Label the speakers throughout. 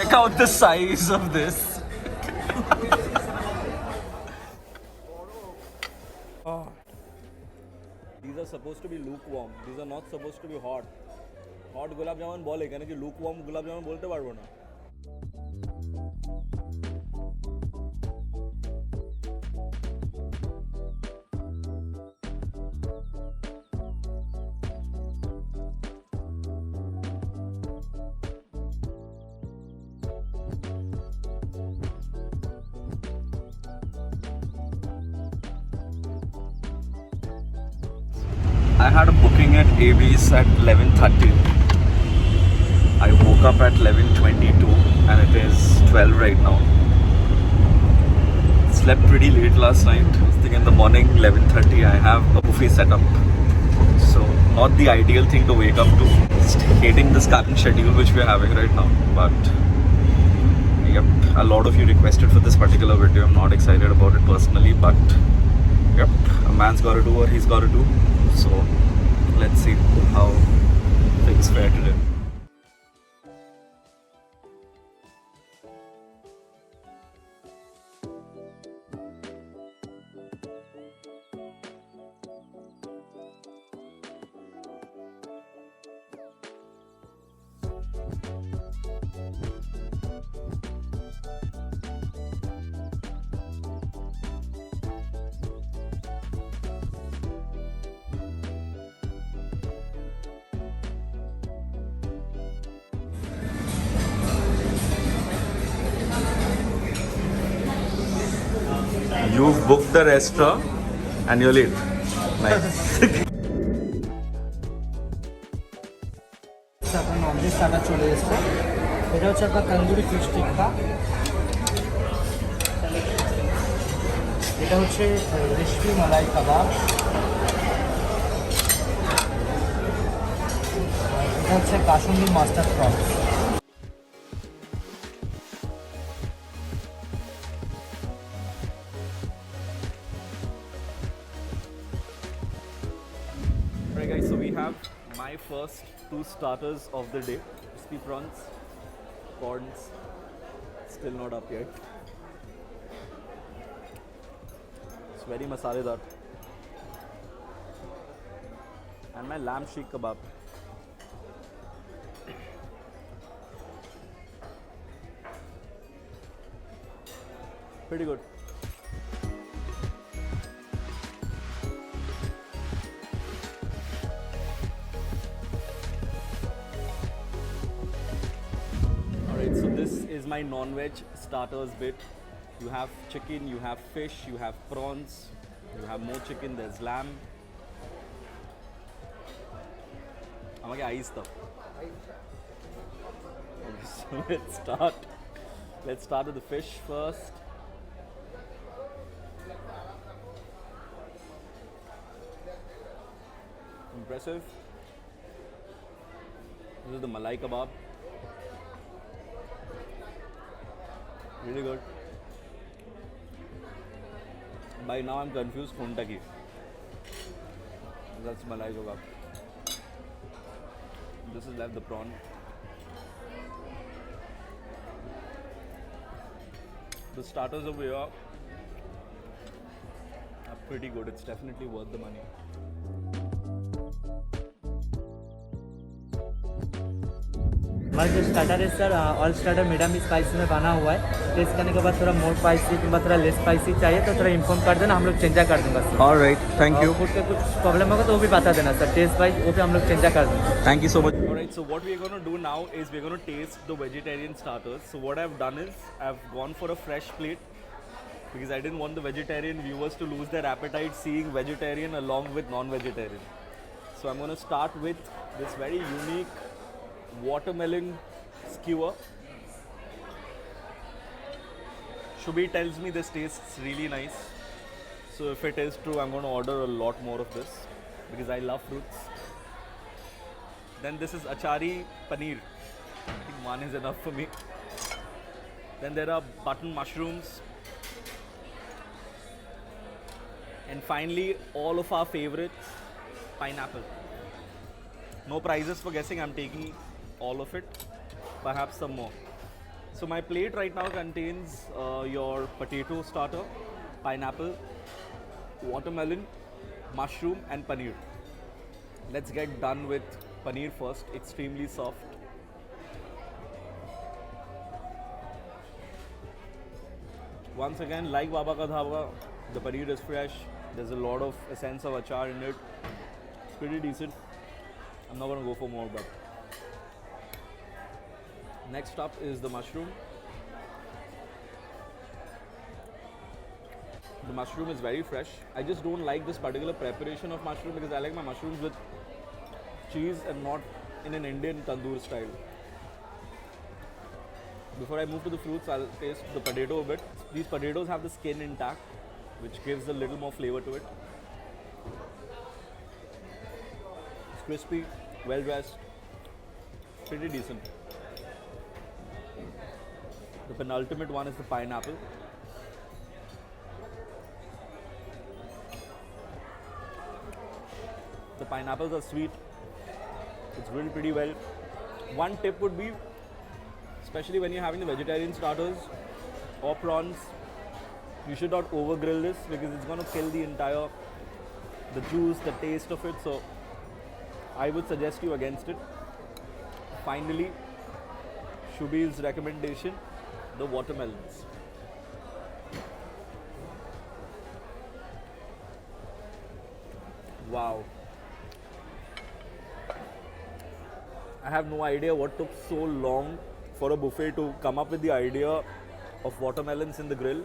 Speaker 1: Check out the size of this.
Speaker 2: These are supposed to be lukewarm. These are not supposed to be hot. Hot gulab jamun bole কেন কি lukewarm gulab jamun বলতে পারবো না.
Speaker 1: I had a booking at AB's at 11:30. I woke up at 11:22 and it is 12 right now. Slept pretty late last night. First thing in the morning, 11:30, I have a buffet set up. So not the ideal thing to wake up to. Just hating this current schedule which we're having right now. But yep, a lot of you requested for this particular video. I'm not excited about it personally, but yep, a man's got to do what he's got to do. So let's see how things fare today. You've booked the restaurant and you're late. Nice.
Speaker 3: আপনার non veg starter চলে এসছে। এটা হচ্ছে আপনার tandoori fish টিক্কা, এটা হচ্ছে রেশমি মালাই কাবাব, এটা হচ্ছে Kashmiri mustard prawns.
Speaker 2: Alright guys, so we have my first two starters of the day. Crispy prawns, corns, still not up yet. It's very masaledar. And my lamb sheikh kebab. Pretty good. Alright, so this is my non-veg starters bit. You have chicken, you have fish, you have prawns, you have more chicken, there's lamb. আমাকে আইস দাও. Okay, so let's start with the fish first. Impressive. This is the malai kebab. Really good. By now I'm confused. Khunta ki. That's malai kebab. This is left the prawn. The starters over here are pretty good. It's definitely worth the money.
Speaker 3: हमारा जो starter है sir all starter medium spicy में बना हुआ है। Test करने के बाद थोड़ा मोर स्पाइसी किंवा थोड़ा लेस स्पाइसी चाहिए तो थोड़ा इन्फॉर्म कर देना, हम लोग चेंजा कर दूंगा sir.
Speaker 1: Alright, thank you.
Speaker 3: Food का कुछ प्रॉब्लम होगा तो वो भी बता देना सर, टेस्ट वाइज वो भी हम लोग चेंजा कर देंगे।
Speaker 1: Thank you so much.
Speaker 2: Alright, so what we're going to do now is we're going to taste the vegetarian starters. So what I've done is I've gone for a fresh plate because I didn't want the vegetarian viewers to lose their appetite seeing vegetarian along with non-vegetarian. So I'm going to start with this very unique watermelon skewer. Shubhi tells me this tastes really nice. So if it is true, I'm going to order a lot more of this because I love fruits. Then this is achari paneer. I think one is enough for me. Then there are button mushrooms. And finally, all of our favorites, pineapple. No prizes for guessing, I'm taking all of it. Perhaps some more. So my plate right now contains your potato starter, pineapple, watermelon, mushroom and paneer. Let's get done with paneer first, extremely soft. Once again, like Baba Ka Dhaba, the paneer is fresh. There's a lot of essence of achar in it. It's pretty decent. I'm not gonna go for more, but next up is the mushroom. The mushroom is very fresh. I just don't like this particular preparation of mushroom because I like my mushrooms with cheese and not in an Indian tandoor style. Before I move to the fruits, I'll taste the potato a bit. These potatoes have the skin intact, which gives a little more flavor to it. It's crispy, well dressed, pretty decent. The penultimate one is the pineapple. The pineapples are sweet. It's grilled pretty well. One tip would be, especially when you're having the vegetarian starters or prawns, you should not over grill this because it's going to kill the juice, the taste of it. So I would suggest you against it. Finally, Shubir's recommendation, the watermelons. Wow. I have no idea what took so long for a buffet to come up with the idea of watermelons in the grill.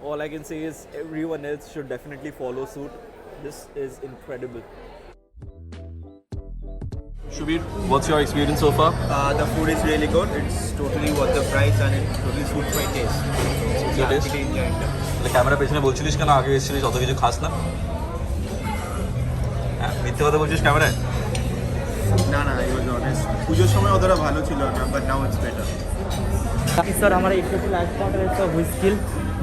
Speaker 2: All I can say is everyone else should definitely follow suit. This is incredible. Shubir, what's your experience so far?
Speaker 4: The food is really good. It's totally worth the price and it totally suits my taste. So,
Speaker 1: your taste?
Speaker 4: pretty enjoying it.
Speaker 1: তাহলে camera পেছনে বলছিলিস কেন আগে এসেছিলিস অত কিছু খাস না? হ্যাঁ মিথ্যে কথা বলছিস ক্যামেরায়?
Speaker 4: না না, it was honest. পুজোর সময় অতটা ভালো ছিল না, but now it's better.
Speaker 3: बाकी सर हमारा एक लाइफ काउंटर है सर व्हिस्किल,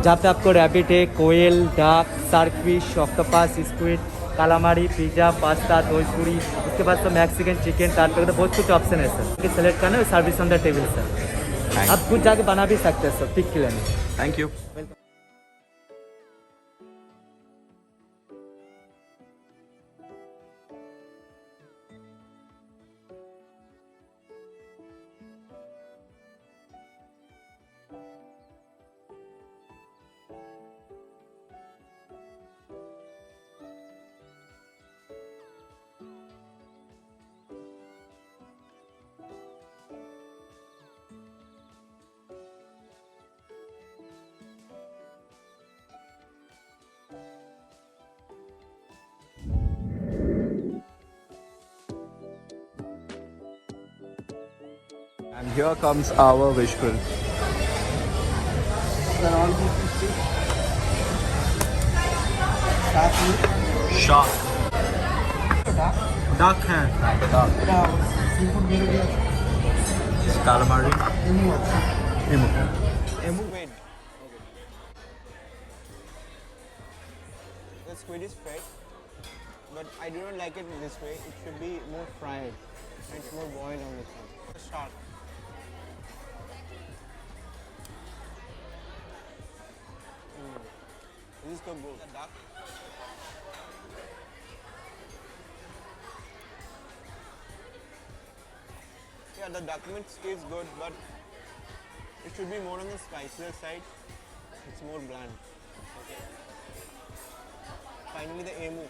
Speaker 3: जहाँ पे आपको रैबिट है, कोयल, डाक, shark fish, octopus, squid, कालामारी, pizza, pasta, दही पूरी, उसके बाद तो मैक्सिकन चिकन, टार्टर, तो बहुत कुछ ऑप्शन है सर। सेलेक्ट करना है, service on the table sir. आप खुद जाके बना भी सकते हैं सर, पिक के लिए।
Speaker 1: Thank you. And here comes our visual. Shark.
Speaker 4: Duck है.
Speaker 1: Calamari. Emu.
Speaker 4: Wait. The squid is fried, but I do not like it this way. It should be more fried. It's more boiled on this one. The shark. This is so good. The duck. Yeah, the duck meat tastes good, but it should be more on the spicier side. It's more bland. Okay. Finally, the emu.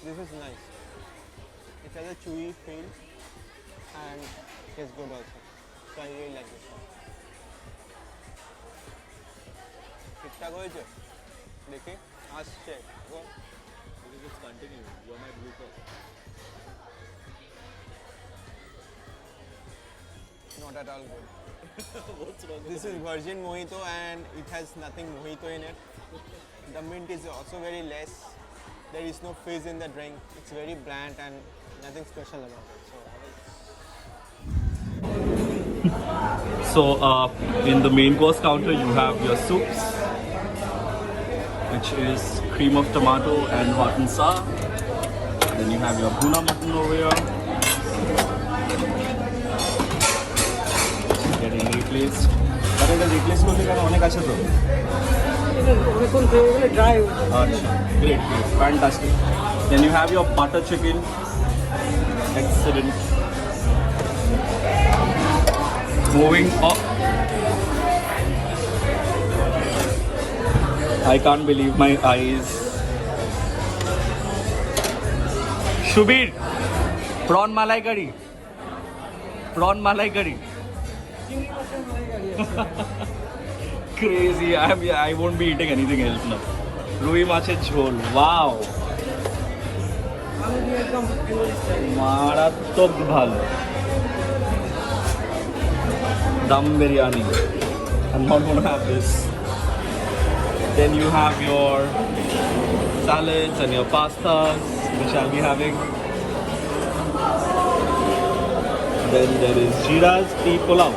Speaker 4: This is nice. It has a chewy feel and tastes good also. So I really like this one. ঠিকঠাক হয়েছে দেখি আসছে গো
Speaker 2: Let's continue. You're my blooper.
Speaker 4: not at all good.
Speaker 2: What's wrong?
Speaker 4: This is virgin mojito and it has nothing mojito in it. The mint is also very less. There is no fizz in the drink. It's very bland and nothing special about it.
Speaker 2: So in the main course counter you have your soups, which is cream of tomato and hot and sour.
Speaker 1: Then you have your Bhuna mutton over here. Getting replaced. But it is replaced করতে কেন অনেক আছে তো? আচ্ছা, great, fantastic. Then you have your butter chicken. Excellent. Moving up. I can't believe my eyes. Shubir, prawn malai curry. Prawn malai curry. Crazy. I won't be eating anything else now. Rui মাছের ঝোল. Wow. মারাত্মক ভালো. Dum biryani. I'm not gonna have this. Then you have your salads and your pastas, which I'll be having. Then there is Jeera's tea pulao,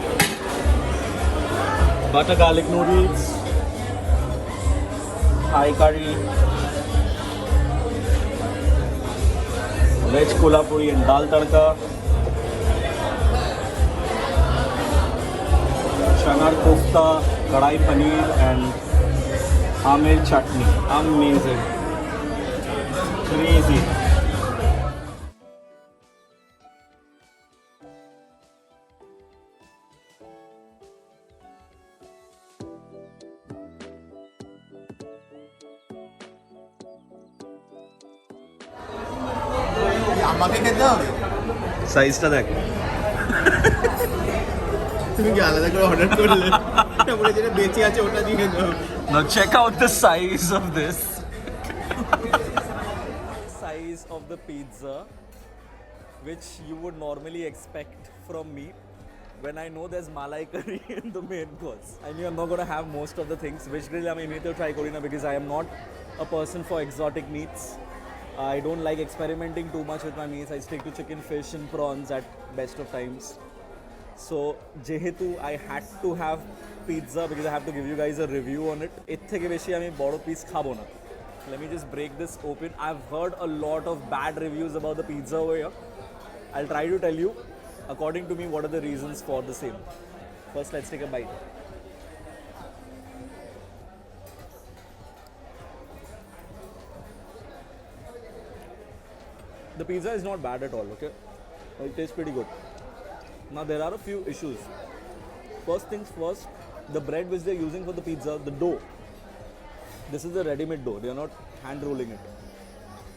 Speaker 1: butter garlic noodles, Thai curry, veg kolhapuri and dal tadka, chanar kofta, kadai paneer and Amir chutney. Amazing. Crazy.
Speaker 4: আমাকে খেতে হবে?
Speaker 1: সাইজটা দেখ।
Speaker 4: তুমি কি আলাদা করে order করলে? এটা বলে যেটা বেঁচে আছে ওটা দিয়ে দাও।
Speaker 1: Now check out the size of this.
Speaker 2: Size of the pizza, which you would normally expect from me when I know there's malai curry in the main course. I knew I'm not gonna have most of the things. Which grill I'm to try Corina because I am not a person for exotic meats. I don't like experimenting too much with my meats. I stick to chicken, fish, and prawns at best of times. So, jehetu I had to have pizza because I have to give you guys a review on it. এর থেকে বেশি আমি বড় piece খাবো না. Let me just break this open. I've heard a lot of bad reviews about the pizza over here. I'll try to tell you, according to me, what are the reasons for the same. First, let's take a bite. The pizza is not bad at all, okay? It tastes pretty good. Now, there are a few issues. First things first, the bread which they're using for the pizza, the dough, this is the ready-made dough. They are not hand rolling it.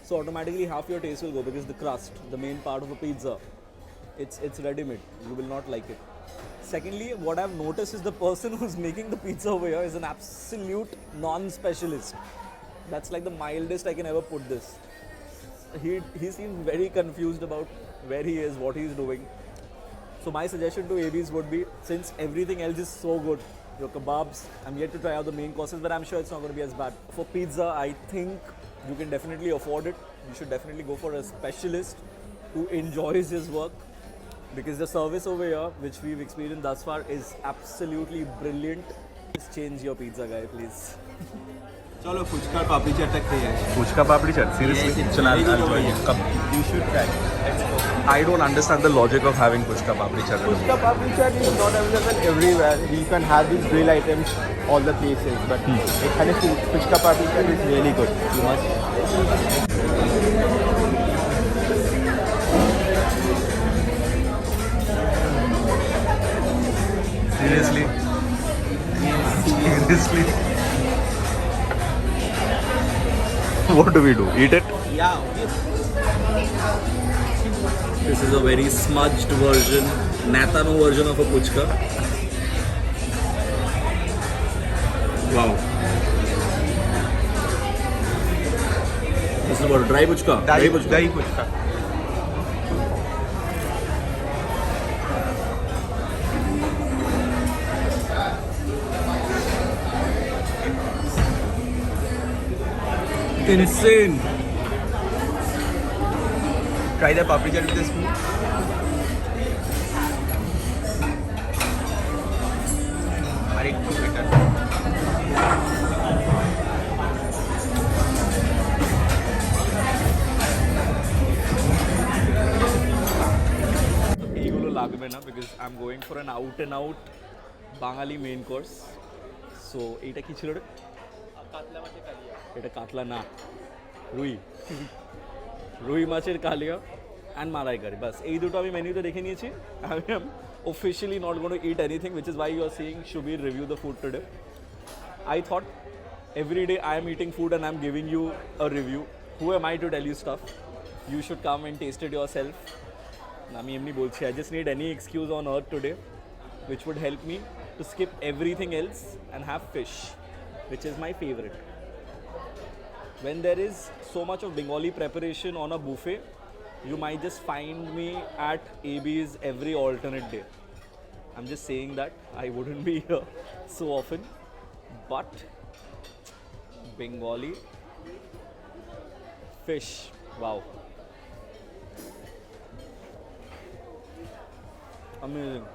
Speaker 2: So automatically half your taste will go because the crust, the main part of a pizza, it's ready-made. You will not like it. Secondly, what I've noticed is the person who's making the pizza over here is an absolute non-specialist. That's like the mildest I can ever put this. He seems very confused about where he is, what he's doing. So my suggestion to ABs would be, since everything else is so good, your kebabs, I'm yet to try out the main courses, but I'm sure it's not going to be as bad. For pizza, I think you can definitely afford it. You should definitely go for a specialist who enjoys his work, because the service over here, which we've experienced thus far, is absolutely brilliant. Just change your pizza guy, please.
Speaker 4: চলো ফুচকার পাপড়ি চাটটা খেয়ে আসি।
Speaker 1: Fuchka papri chaat, seriously? Chal, I'll join you. Come.
Speaker 4: You should try.
Speaker 1: I don't understand the logic of having Fuchka papri chaat.
Speaker 4: Fuchka papri chaat is not available everywhere. You can have these grill items all the places, but এখানে fuchka papri chaat is really good. You must.
Speaker 1: Seriously? Seriously? What do we do? Eat it?
Speaker 4: Yeah, obviously.
Speaker 2: This is a very smudged version, Natano version of a puchka. Wow. This is what, dry puchka?
Speaker 4: Dahi fuchka.
Speaker 2: Insane.
Speaker 4: Try the papri chaat with the spoon. আর একটু better.
Speaker 2: লাগবে না because I'm going for an out and out Bangali main course so এইটা কি ছিল রে এটা কাতলা না রুই রুই মাছের কালিয়া অ্যান্ড মালাইকারি বাস এই দুটো আমি মেনুতে দেখে নিয়েছি I am officially not gonna to eat anything which is why you are seeing শুবির review the food today I thought every day I am eating food and I am giving you a review. Who am I to tell you stuff? You should come and taste it yourself. আমি এমনি বলছি I just need any excuse on earth today which would help me to skip everything else and have fish, which is my favorite. When there is so much of Bengali preparation on a buffet, you might just find me at AB's every alternate day. I'm just saying that I wouldn't be here so often. But Bengali fish, wow, amazing.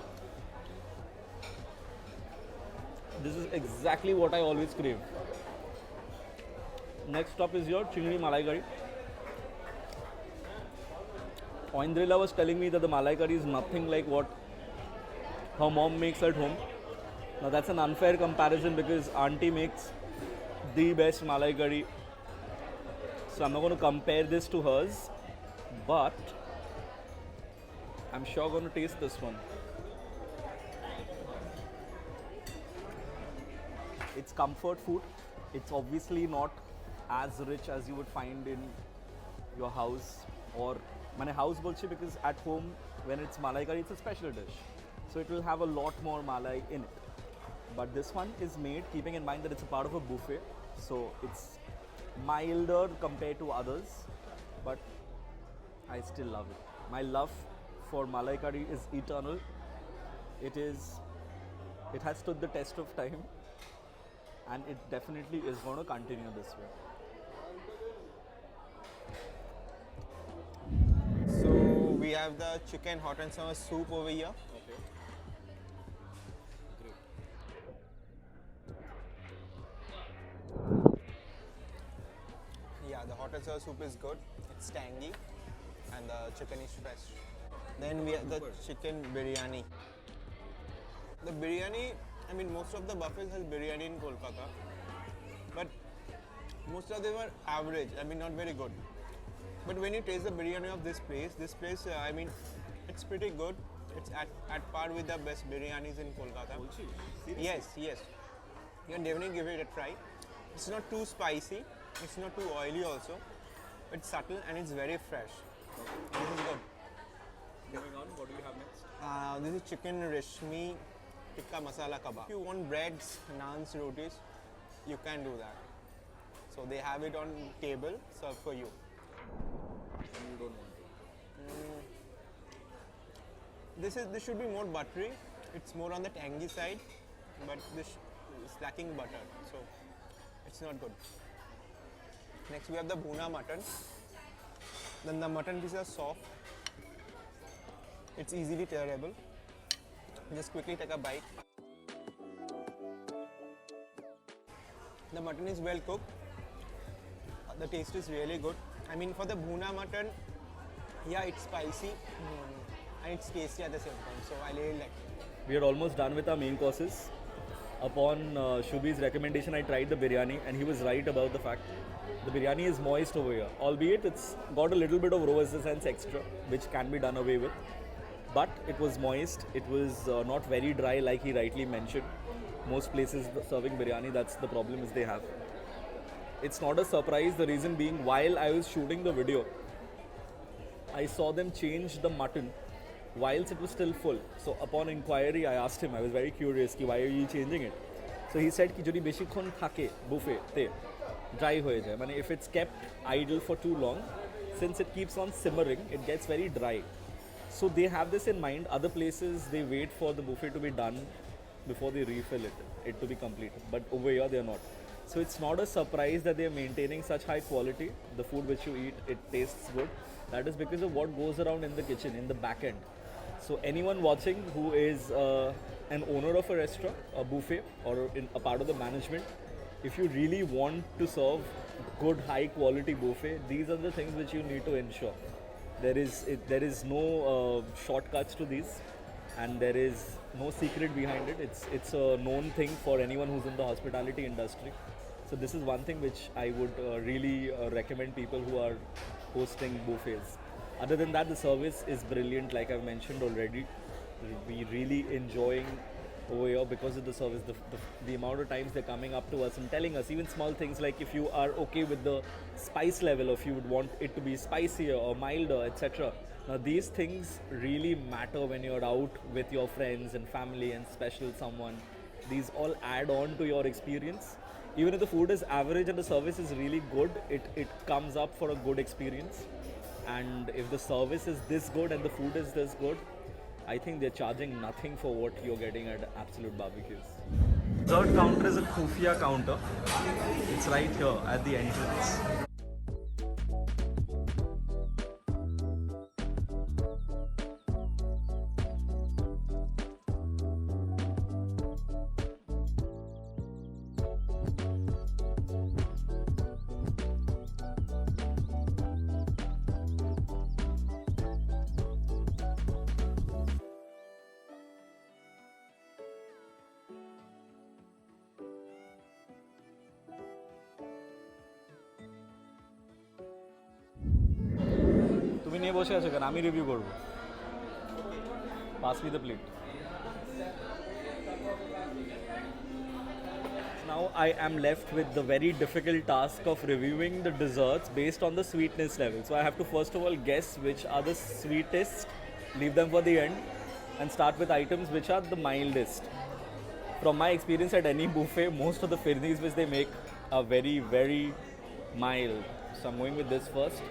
Speaker 2: This is exactly what I always crave. Next stop is your chingri malai curry. Oindrila was telling me that the malai curry is nothing like what her mom makes at home. Now that's an unfair comparison because auntie makes the best malai curry. So I'm not going to compare this to hers, but I'm sure going to taste this one. It's comfort food. It's obviously not as rich as you would find in your house or my house bolchi because at home when it's malai curry it's a special dish. So it will have a lot more malai in it. But this one is made keeping in mind that it's a part of a buffet, so it's milder compared to others, but I still love it. My love for malai curry is eternal. It has stood the test of time, and it definitely is going to continue this way.
Speaker 4: So we have the chicken hot and sour soup over here.
Speaker 2: Okay.
Speaker 4: Yeah, the hot and sour soup is good. It's tangy, and the chicken is fresh. Then we have the chicken biryani. The biryani, I mean, most of the buffets has biryani in Kolkata, but most of them are average. I mean, not very good. But when you taste the biryani of this place, I mean, it's pretty good. It's at par with the best biryanis in Kolkata. Yes. You can definitely give it a try. It's not too spicy. It's not too oily also. It's subtle and it's very fresh. This is good.
Speaker 2: Moving on, what do you have next?
Speaker 4: This is chicken reshmi tikka masala kebab. If you want breads, naans, rotis, you can do that. So they have it on table, served for you.
Speaker 2: You don't want to.
Speaker 4: This should be more buttery. It's more on the tangy side, but this is lacking butter, so it's not good. Next we have the bhuna mutton. Then the mutton pieces are soft. It's easily tearable. Just quickly take a bite. The mutton is well cooked. The taste is really good. I mean, for the bhuna mutton, yeah, it's spicy and it's tasty at the same time. So I really like it.
Speaker 2: We are almost done with our main courses. Upon Shubhi's recommendation, I tried the biryani, and he was right about the fact the biryani is moist over here. Albeit it's got a little bit of raw essence extra, which can be done away with. But it was moist. It was not very dry, like he rightly mentioned. Most places serving biryani, that's the problem is they have. It's not a surprise. The reason being, while I was shooting the video, I saw them change the mutton whilst it was still full. So upon inquiry, I asked him, I was very curious, ki, why are you changing it? So he said, ki jodi beshikhon thake buffet te dry hoye jay. Mane if it's kept idle for too long, since it keeps on simmering, it gets very dry. So they have this in mind. Other places, they wait for the buffet to be done before they refill it to be completed. But over here, they're not. So it's not a surprise that they're maintaining such high quality. The food which you eat, it tastes good. That is because of what goes around in the kitchen, in the back end. So anyone watching who is an owner of a restaurant, a buffet, or in a part of the management, if you really want to serve good high quality buffet, these are the things which you need to ensure. There is no shortcuts to these, and there is no secret behind it. It's a known thing for anyone who's in the hospitality industry. So this is one thing which I would really recommend people who are hosting buffets. Other than that, the service is brilliant, like I've mentioned already. We really enjoying over here because of the service. The amount of times they're coming up to us and telling us even small things like if you are okay with the spice level, or if you would want it to be spicier or milder, etc. Now these things really matter when you're out with your friends and family and special someone. These all add on to your experience. Even if the food is average and the service is really good, it comes up for a good experience. And if the service is this good and the food is this good, I think they're charging nothing for what you're getting at Absolute Barbecues.
Speaker 1: Dessert counter is a khufia counter. It's right here at the entrance.
Speaker 2: তুমি নিয়ে বসে আছো কেন? আমি review করব। Pass me the plate. Now I am left with the very difficult task of reviewing the desserts based on the sweetness level. So I have to first of all guess which are the sweetest, leave them for the end, and start with items which are the mildest. From my experience at any buffet, most of the firnis which they make are very, very mild. So I'm going with this first.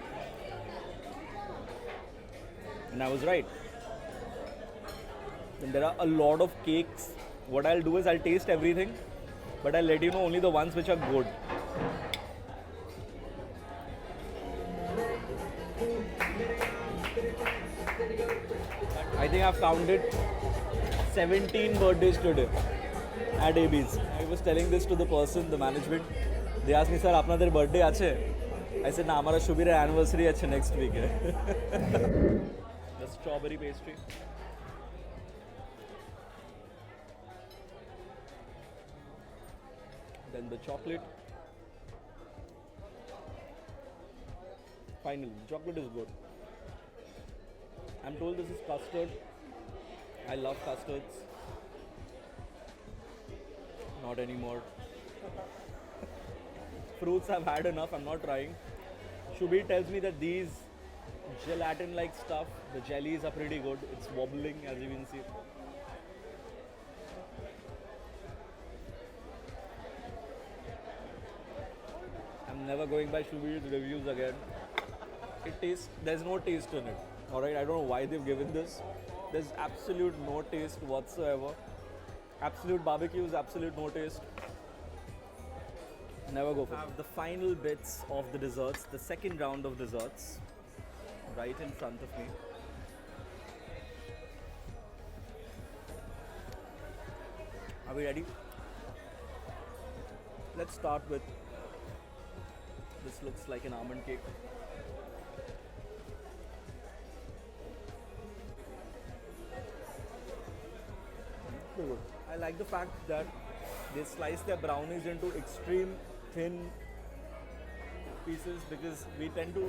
Speaker 2: And I was right. Then there are a lot of cakes. What I'll do is I'll taste everything, but I'll let you know only the ones which are good. I think I've counted 17 birthdays today at AB's. I was telling this to the person, the management. They asked me, sir, apnader birthday ache? I said, na, hamara Shubhir anniversary ache next week. The strawberry pastry. Then the chocolate. Finally, the chocolate is good. I'm told this is custard. I love custards. Not anymore. Fruits I've had enough, I'm not trying. Shubhi tells me that these gelatin-like stuff, the jellies are pretty good. It's wobbling, as you can see. I'm never going by Shubhi's reviews again. It tastes, there's no taste in it. Alright, I don't know why they've given this. There's absolute no taste whatsoever. Absolute Barbecues, absolute no taste. Never go for it. Have the final bits of the desserts, the second round of desserts, right in front of me. Are we ready? Let's start with, this looks like an almond cake. Pretty good. I like the fact that they slice their brownies into extreme thin pieces, because we tend to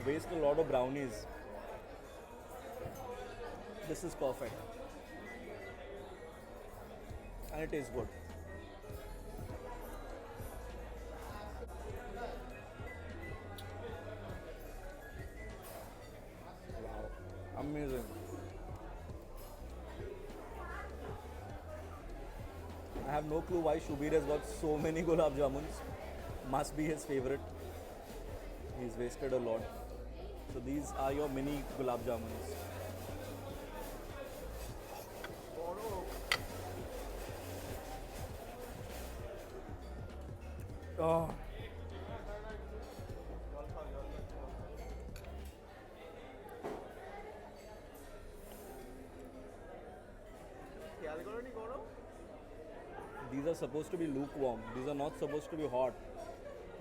Speaker 2: waste a lot of brownies. This is perfect. And it tastes good. Wow. Amazing. I have no clue why Shubhir has got so many gulab jamuns. Must be his favorite. He's wasted a lot. So these are your mini gulab jamuns. Oh. These are supposed to be lukewarm. These are not supposed to be hot.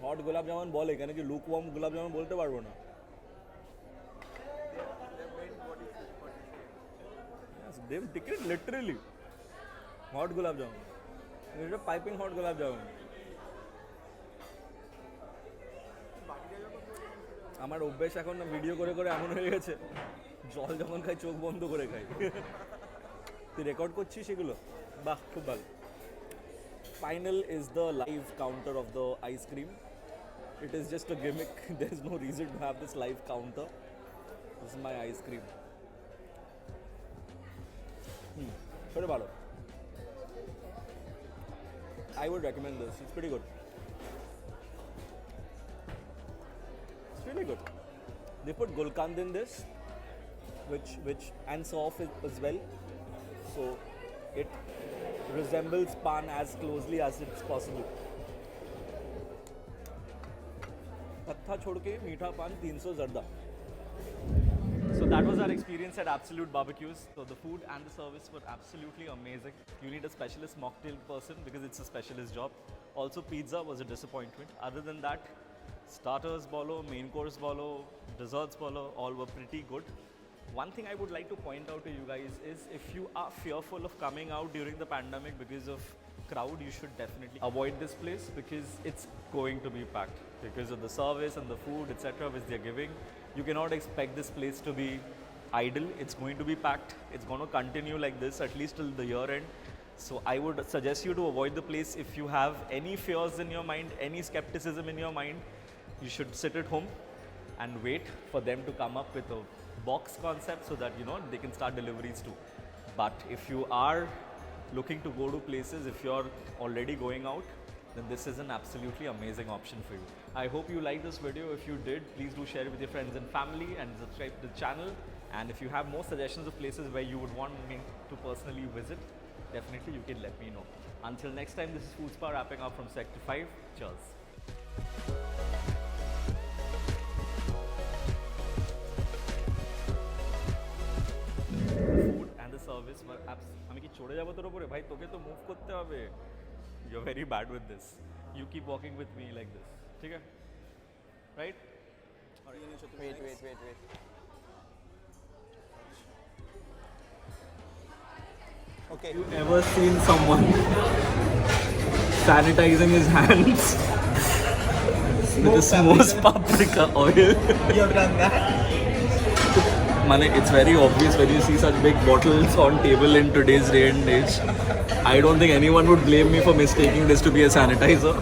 Speaker 2: Hot gulab jamun bole, কেন কি lukewarm gulab jamun বলতে পারবো না. They've taken literally hot gulab jamun. It's a piping hot gulab jamun. আমার অভ্যেস এখন video করে করে এমন হয়ে গেছে জল যখন খাই চোখ বন্ধ করে খাই তুই রেকর্ড করছিস সেগুলো বাহ খুব ভালো final is the live counter of the ice cream it is just a gimmick there is no reason to have this live counter this is my ice cream very ভালো I would recommend this. It's pretty good. It's really good. They put gulkand in this, which and soft as well. So it resembles pan as closely as it's possible. कत्था छोड़ के मीठा पान 300 जर्दा. So that was our experience at Absolute Barbecues. So the food and the service were absolutely amazing. You need a specialist mocktail person because it's a specialist job. Also pizza was a disappointment. Other than that, starters bolo, main course bolo, desserts bolo, all were pretty good. One thing I would like to point out to you guys is if you are fearful of coming out during the pandemic because of crowd, you should definitely avoid this place because it's going to be packed because of the service and the food, etc., which they're giving. You cannot expect this place to be idle. It's going to be packed. It's going to continue like this at least till the year end. So I would suggest you to avoid the place. If you have any fears in your mind, any skepticism in your mind, you should sit at home and wait for them to come up with a box concept so that you know they can start deliveries too. But if you are looking to go to places, if you're already going out, then this is an absolutely amazing option for you. I hope you liked this video. If you did, please do share it with your friends and family and subscribe to the channel. And if you have more suggestions of places where you would want me to personally visit, definitely you can let me know. Until next time, this is Food Spa wrapping up from Sector 5. Cheers. Food and the service were আমি কি চড়ে যাবো তোর উপরে ভাই তোকে তো move করতে হবে You're very bad with this. You keep walking with me like this. ঠিক আছে? Right?
Speaker 4: Wait. Okay.
Speaker 1: You ever seen someone sanitizing his hands with the smoked paprika oil?
Speaker 3: You have done that?
Speaker 1: Mane, it's very obvious when you see such big bottles on table in today's day and age. I don't think anyone would blame me for mistaking this to be a sanitizer.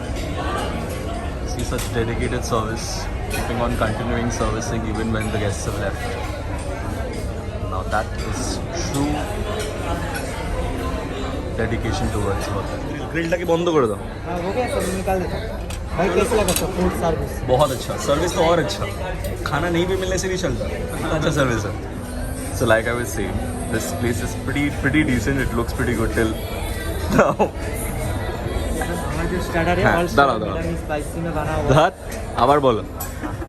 Speaker 1: See such dedicated service, keeping on continuing servicing even when the guests have left. Now that is true dedication towards work. Grill की बंद कर दो.
Speaker 3: हाँ हो गया सब निकाल देता हूँ. भाई कैसे लगा सब फूड सर्विस?
Speaker 1: बहुत अच्छा सर्विस तो और अच्छा खाना नहीं भी मिलने से भी चलता इतना अच्छा सर्विस है so like I was saying this place is pretty decent it looks pretty good till now
Speaker 3: हमारा जो स्टार्टर है
Speaker 1: हाँ,
Speaker 3: ऑल
Speaker 1: दाঁড়াও,
Speaker 3: मिलानी स्पाइसी में बना हुआ है.
Speaker 1: ধাত আবার বলো